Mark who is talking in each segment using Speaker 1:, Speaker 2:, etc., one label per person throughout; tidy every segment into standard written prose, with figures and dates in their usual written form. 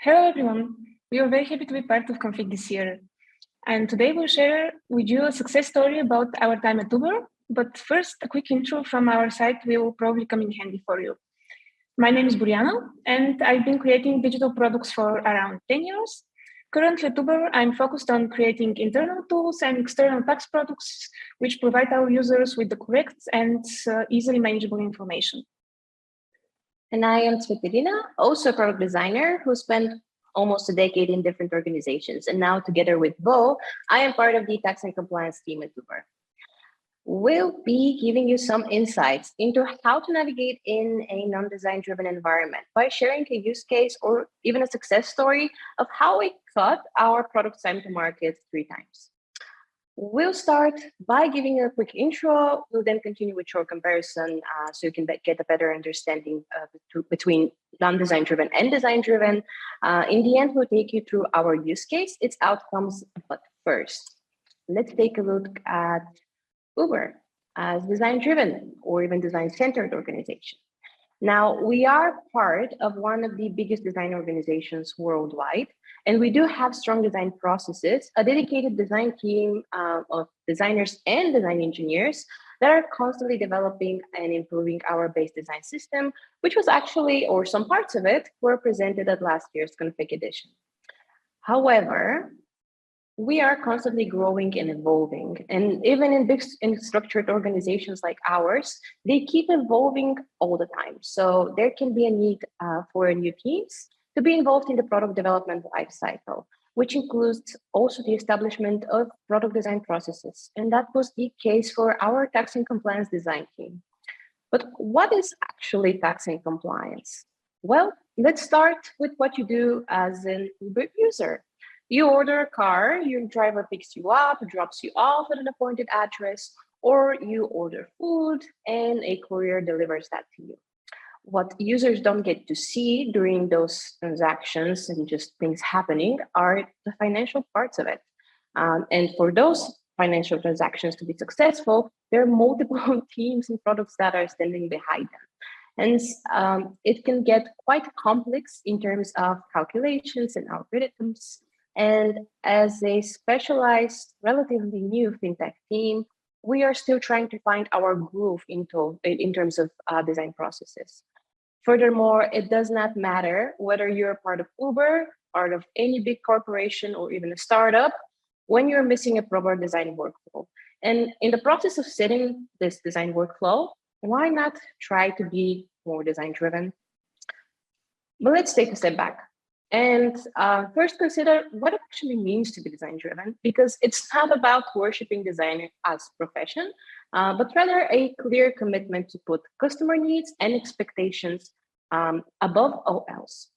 Speaker 1: Hello everyone, we are very happy to be part of Config this year. And today we'll share with you a success story about our time at Uber. But first, a quick intro from our side will probably come in handy for you. My name is Boryana, and I've been creating digital products for around 10 years. Currently at Uber, I'm focused on creating internal tools and external tax products, which provide our users with the correct and easily manageable information.
Speaker 2: And I am Tsvetelina, also a product designer who spent almost a decade in different organizations. And now together with Bo, I am part of the tax and compliance team at Uber. We'll be giving you some insights into how to navigate in a non-design driven environment by sharing a use case or even a success story of how we cut our product time to market 3 times. We'll start by giving you a quick intro. We'll then continue with short comparison so you can get a better understanding between non-design driven and design driven. In the end, we'll take you through our use case, its outcomes. But first, let's take a look at Uber as design driven or even design centered organization. Now, we are part of one of the biggest design organizations worldwide, and we do have strong design processes, a dedicated design team of designers and design engineers that are constantly developing and improving our base design system, which was actually, or some parts of it, were presented at last year's Config edition. However, we are constantly growing and evolving. And even in big and structured organizations like ours, they keep evolving all the time. So there can be a need for new teams to be involved in the product development lifecycle, which includes also the establishment of product design processes. And that was the case for our tax and compliance design team. But what is actually tax and compliance? Well, let's start with what you do as an Uber user. You order a car, your driver picks you up, drops you off at an appointed address, or you order food and a courier delivers that to you. What users don't get to see during those transactions and just things happening are the financial parts of it. And for those financial transactions to be successful, there are multiple teams and products that are standing behind them. And it can get quite complex in terms of calculations and algorithms. And as a specialized, relatively new fintech team, we are still trying to find our groove in terms of design processes. Furthermore, it does not matter whether you're part of Uber, part of any big corporation, or even a startup, when you're missing a proper design workflow. And in the process of setting this design workflow, why not try to be more design driven? But let's take a step back. And first consider what it actually means to be design driven, because it's not about worshiping design as profession, but rather a clear commitment to put customer needs and expectations above all else.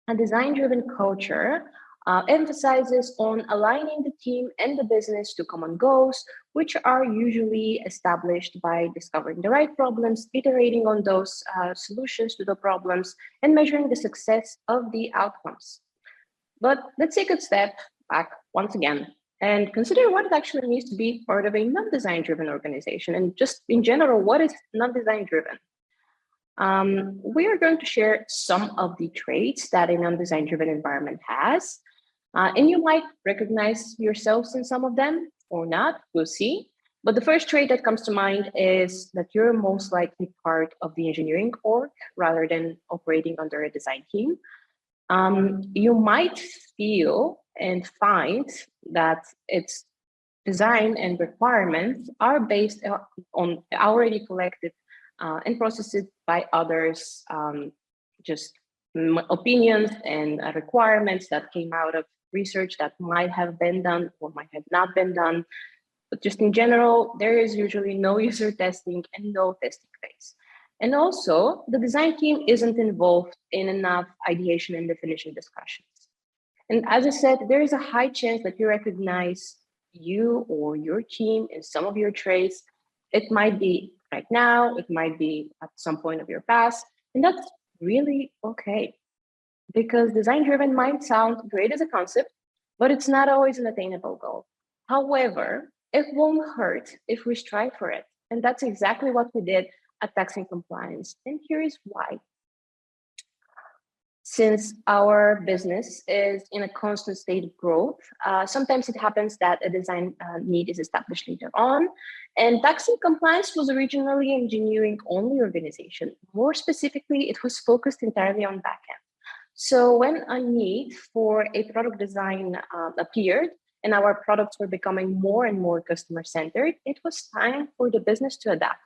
Speaker 2: A design driven culture emphasizes on aligning the team and the business to common goals, which are usually established by discovering the right problems, iterating on those solutions to the problems, and measuring the success of the outcomes. But let's take a step back once again and consider what it actually means to be part of a non-design driven organization, and just in general, what is non-design driven? We are going to share some of the traits that a non-design driven environment has. And you might recognize yourselves in some of them or not, we'll see. But the first trait that comes to mind is that you're most likely part of the engineering org rather than operating under a design team. You might feel and find that its design and requirements are based on already collected and processed by others, just opinions and requirements that came out of research that might have been done or might have not been done. But just in general, there is usually no user testing and no testing phase. And also, the design team isn't involved in enough ideation and definition discussions. And as I said, there is a high chance that you recognize you or your team in some of your traits. It might be right now, it might be at some point of your past, and that's really okay. Because design-driven might sound great as a concept, but it's not always an attainable goal. However, it won't hurt if we strive for it. And that's exactly what we did at Tax and Compliance. And here is why. since our business is in a constant state of growth, sometimes it happens that a design need is established later on. And tax and compliance was originally an engineering-only organization. More specifically, it was focused entirely on backend. So when a need for a product design appeared and our products were becoming more and more customer-centered, it was time for the business to adapt.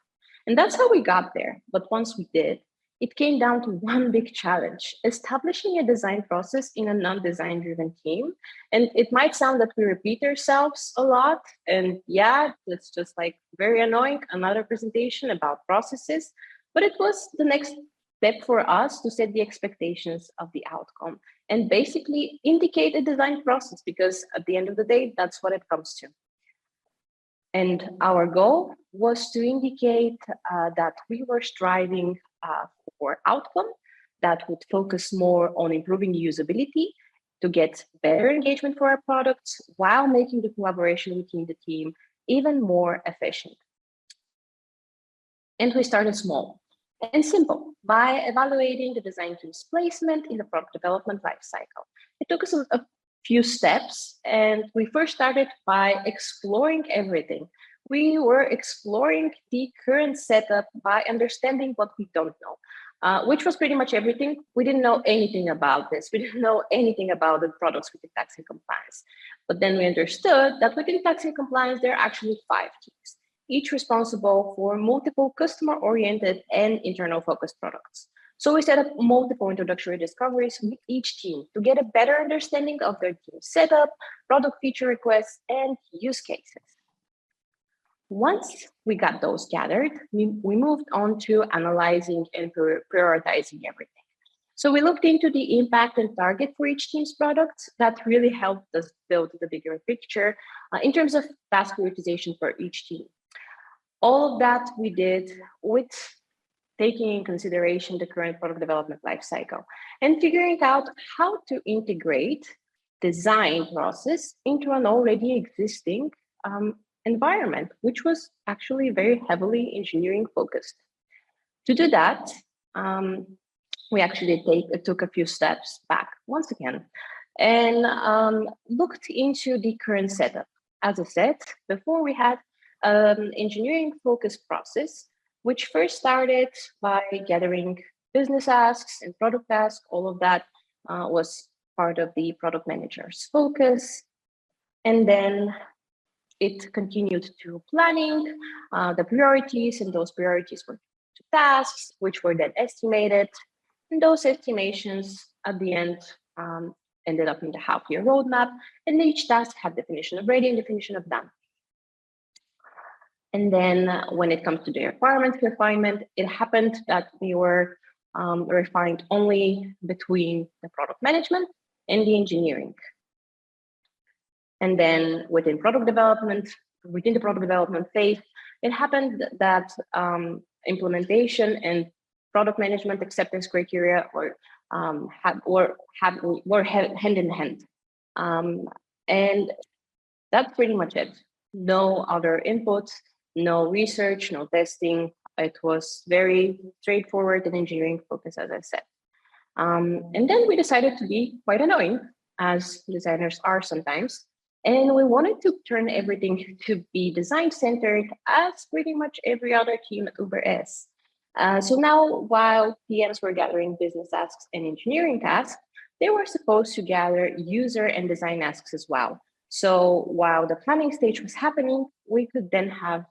Speaker 2: And that's how we got there. But once we did, it came down to one big challenge, establishing a design process in a non-design driven team. And it might sound that we repeat ourselves a lot. And yeah, it's just like very annoying, another presentation about processes, but it was the next step for us to set the expectations of the outcome and basically indicate a design process, because at the end of the day, that's what it comes to. And our goal was to indicate that we were striving for outcome that would focus more on improving usability to get better engagement for our products while making the collaboration within the team even more efficient. And we started small and simple by evaluating the design team's placement in the product development lifecycle. It took us a few steps, and we first started by exploring everything. We were exploring the current setup by understanding what we don't know, which was pretty much everything. We didn't know anything about this. We didn't know anything about the products within tax and compliance. But then we understood that within tax and compliance, there are actually 5 teams, each responsible for multiple customer-oriented and internal-focused products. So we set up multiple introductory discoveries with each team to get a better understanding of their team setup, product feature requests, and use cases. Once we got those gathered, we moved on to analyzing and prioritizing everything. So we looked into the impact and target for each team's products. That really helped us build the bigger picture in terms of task prioritization for each team. All of that we did with taking in consideration the current product development lifecycle and figuring out how to integrate design process into an already existing environment, which was actually very heavily engineering focused. To do that, we actually took a few steps back once again and looked into the current setup. As I said, before we had an engineering focused process, which first started by gathering business asks and product asks. All of that was part of the product manager's focus. And then it continued to planning, the priorities, and those priorities were to tasks, which were then estimated. And those estimations at the end ended up in the half-year roadmap, and each task had definition of ready and definition of done. And then when it comes to the requirement refinement, it happened that we were refined only between the product management and the engineering. And then within the product development phase, it happened that implementation and product management acceptance criteria were hand in hand. And that's pretty much it. No other inputs, no research, no testing. It was very straightforward and engineering focused, as I said. And then we decided to be quite annoying, as designers are sometimes. And we wanted to turn everything to be design-centered, as pretty much every other team at Uber is. So now, while PMs were gathering business asks and engineering tasks, they were supposed to gather user and design asks as well. So while the planning stage was happening, we could then have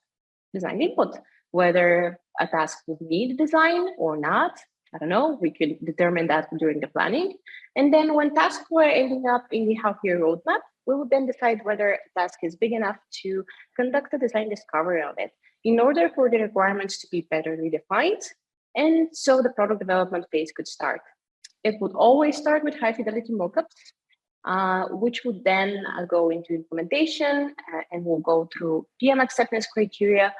Speaker 2: design input, whether a task would need design or not. I don't know, we could determine that during the planning. And then when tasks were ending up in the half-year roadmap, we would then decide whether a task is big enough to conduct a design discovery on it in order for the requirements to be better defined. And so the product development phase could start. It would always start with high-fidelity mockups, which would then go into implementation and will go through PM acceptance criteria.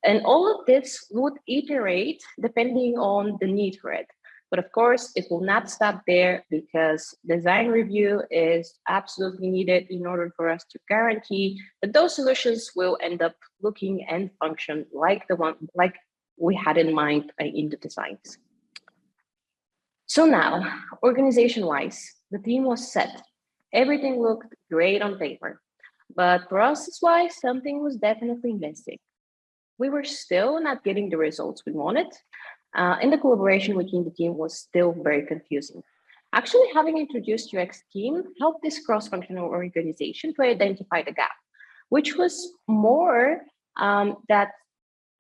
Speaker 2: And all of this would iterate depending on the need for it. But of course, it will not stop there, because design review is absolutely needed in order for us to guarantee that those solutions will end up looking and function like the one like we had in mind in the designs. So now, organization-wise, the team was set. Everything looked great on paper, but process-wise, something was definitely missing. We were still not getting the results we wanted, and the collaboration within the team was still very confusing. Actually, having introduced UX team helped this cross-functional organization to identify the gap, which was more that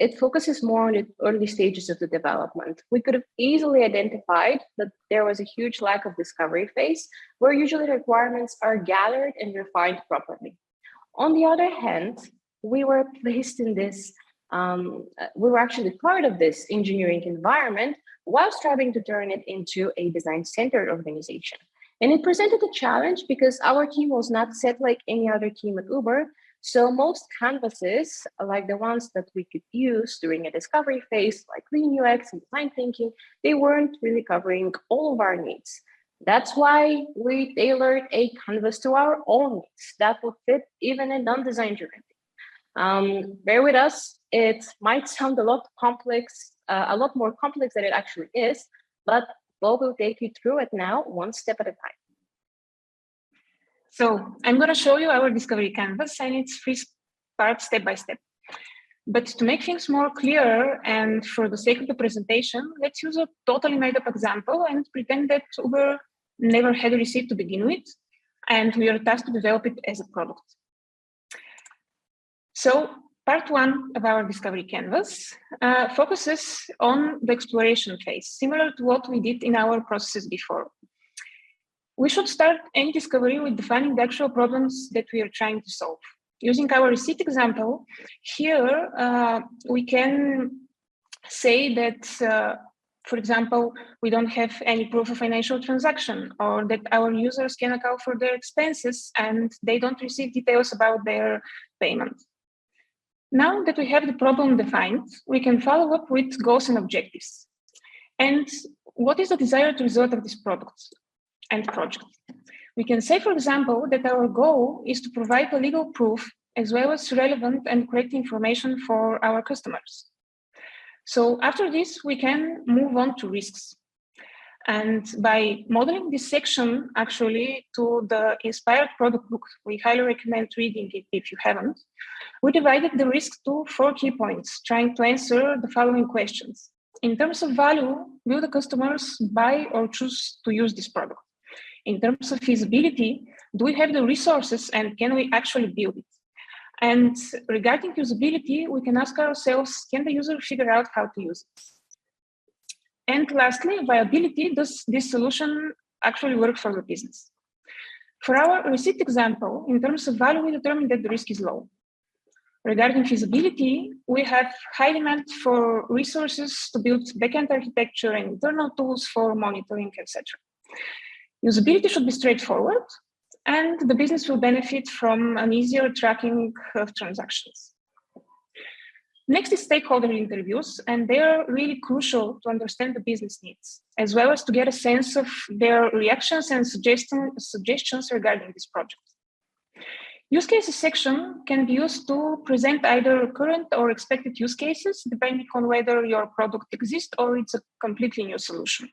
Speaker 2: it focuses more on the early stages of the development. We could have easily identified that there was a huge lack of discovery phase, where usually requirements are gathered and refined properly. On the other hand, we were placed in this, we were actually part of this engineering environment while striving to turn it into a design-centered organization. And it presented a challenge because our team was not set like any other team at Uber. So most canvases, like the ones that we could use during a discovery phase, like Lean UX and design thinking, they weren't really covering all of our needs. That's why we tailored a canvas to our own needs that would fit even a non-design journey. Bear with us, it might sound a lot complex, a lot more complex than it actually is, but Bo will take you through it now, one step at a time.
Speaker 1: So I'm going to show you our discovery canvas and its 3 parts step by step. But to make things more clear and for the sake of the presentation, let's use a totally made up example and pretend that Uber never had a receipt to begin with, and we are tasked to develop it as a product. So part 1 of our discovery canvas focuses on the exploration phase, similar to what we did in our processes before. We should start any discovery with defining the actual problems that we are trying to solve. Using our receipt example, here we can say that, for example, we don't have any proof of financial transaction, or that our users can account for their expenses and they don't receive details about their payment. Now that we have the problem defined, we can follow up with goals and objectives. And what is the desired result of this product and project? We can say, for example, that our goal is to provide a legal proof as well as relevant and correct information for our customers. So after this, we can move on to risks. And by modeling this section actually to the inspired product book, we highly recommend reading it if you haven't. We divided the risks to 4 key points, trying to answer the following questions. In terms of value, will the customers buy or choose to use this product? In terms of feasibility, do we have the resources and can we actually build it? And regarding usability, we can ask ourselves, can the user figure out how to use it? And lastly, viability, does this solution actually work for the business? For our receipt example, in terms of value, we determined that the risk is low. Regarding feasibility, we have high demand for resources to build backend architecture and internal tools for monitoring, etc. Usability should be straightforward, and the business will benefit from an easier tracking of transactions. Next is stakeholder interviews, and they are really crucial to understand the business needs, as well as to get a sense of their reactions and suggestions regarding this project. Use cases section can be used to present either current or expected use cases, depending on whether your product exists or it's a completely new solution.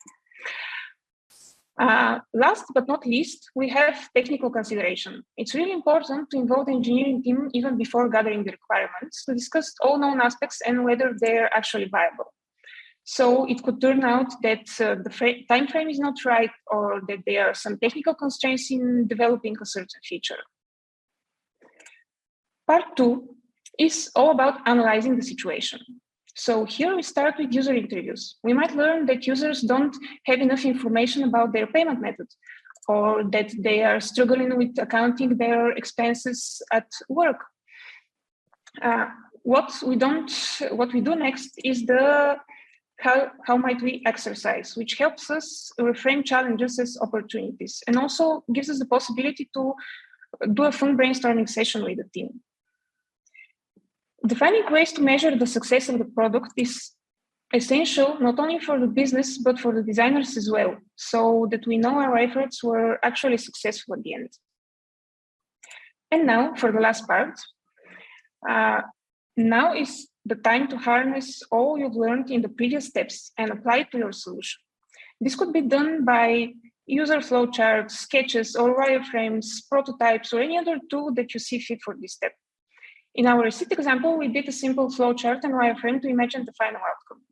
Speaker 1: Last but not least, we have technical consideration. It's really important to involve the engineering team even before gathering the requirements to discuss all known aspects and whether they're actually viable. So it could turn out that the time frame is not right, or that there are some technical constraints in developing a certain feature. Part 2 is all about analyzing the situation. So here we start with user interviews. We might learn that users don't have enough information about their payment method, or that they are struggling with accounting their expenses at work. What we do next is how might we exercise, which helps us reframe challenges as opportunities, and also gives us the possibility to do a fun brainstorming session with the team. Defining ways to measure the success of the product is essential not only for the business, but for the designers as well, so that we know our efforts were actually successful at the end. And now for the last part. Now is the time to harness all you've learned in the previous steps and apply it to your solution. This could be done by user flowcharts, sketches, or wireframes, prototypes, or any other tool that you see fit for this step. In our receipt example, we did a simple flowchart and wireframe to imagine the final outcome.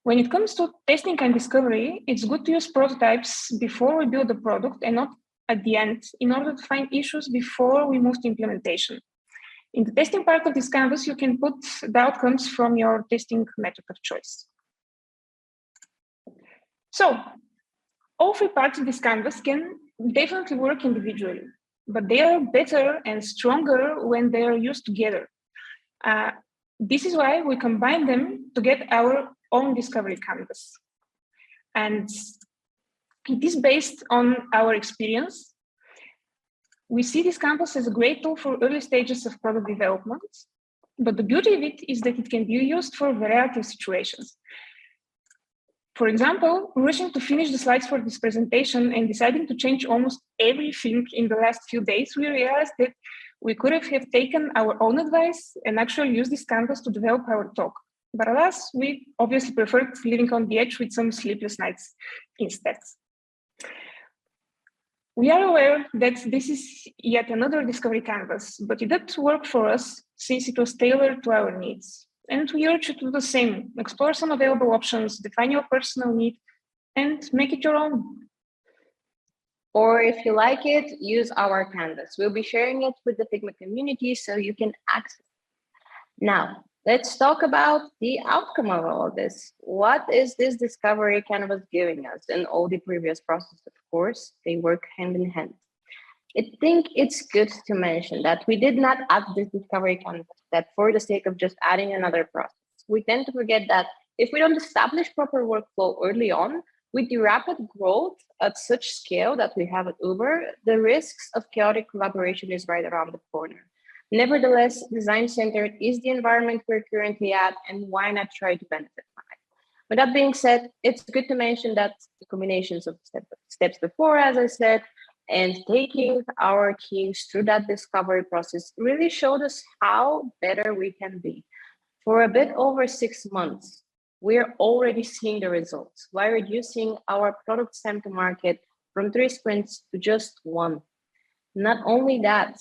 Speaker 1: When it comes to testing and discovery, it's good to use prototypes before we build the product and not at the end in order to find issues before we move to implementation. In the testing part of this canvas, you can put the outcomes from your testing method of choice. So, all three parts of this canvas can definitely work individually, but they are better and stronger when they are used together. This is why we combine them to get our own discovery canvas. And it is based on our experience. We see this canvas as a great tool for early stages of product development, but the beauty of it is that it can be used for a variety of situations. For example, rushing to finish the slides for this presentation and deciding to change almost everything in the last few days, we realized that we could have taken our own advice and actually used this canvas to develop our talk. But alas, we obviously preferred living on the edge with some sleepless nights instead. We are aware that this is yet another discovery canvas, but it did work for us since it was tailored to our needs. And we urge you to do the same. Explore some available options, define your personal need, and make it your own.
Speaker 2: Or if you like it, use our canvas. We'll be sharing it with the Figma community so you can access it. Now, let's talk about the outcome of all of this. What is this discovery canvas giving us? And all the previous processes, of course, they work hand in hand. I think it's good to mention that we did not add this discovery canvas step for the sake of just adding another process. We tend to forget that if we don't establish proper workflow early on, with the rapid growth at such scale that we have at Uber, the risks of chaotic collaboration is right around the corner. Nevertheless, design-centered is the environment we're currently at, and why not try to benefit from it? With that being said, it's good to mention that the combinations of steps before, as I said, and taking our teams through that discovery process really showed us how better we can be. For a bit over 6 months, we're already seeing the results while reducing our product time to market from 3 sprints to just 1. Not only that,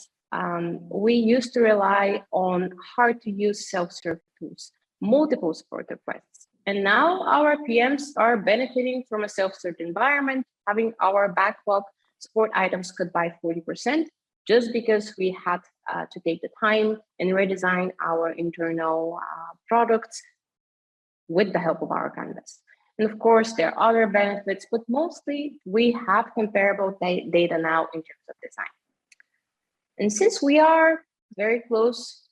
Speaker 2: we used to rely on hard-to-use self-serve tools, multiple support requests. And now our PMs are benefiting from a self-serve environment, having our backlog support items cut by 40%, just because we had to take the time and redesign our internal products with the help of our canvas. And of course, there are other benefits, but mostly we have comparable data now in terms of design. And since we are very close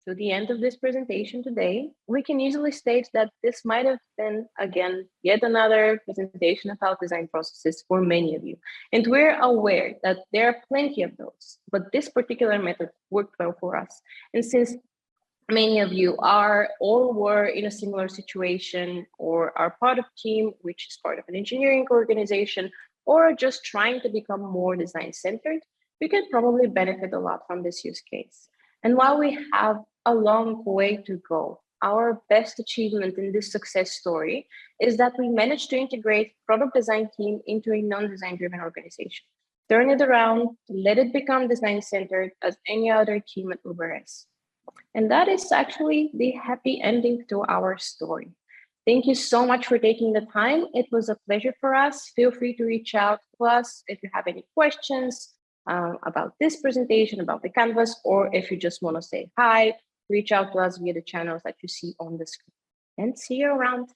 Speaker 2: to the end of this presentation today, we can easily state that this might have been, again, yet another presentation about design processes for many of you. And we're aware that there are plenty of those, but this particular method worked well for us. And since many of you are or were in a similar situation or are part of a team, which is part of an engineering organization, or just trying to become more design-centered, you can probably benefit a lot from this use case. And while we have a long way to go, our best achievement in this success story is that we managed to integrate product design team into a non-design driven organization. Turn it around, let it become design-centered as any other team at Uber is. And that is actually the happy ending to our story. Thank you so much for taking the time. It was a pleasure for us. Feel free to reach out to us if you have any questions about this presentation, about the canvas, or if you just want to say hi, reach out to us via the channels that you see on the screen. And see you around.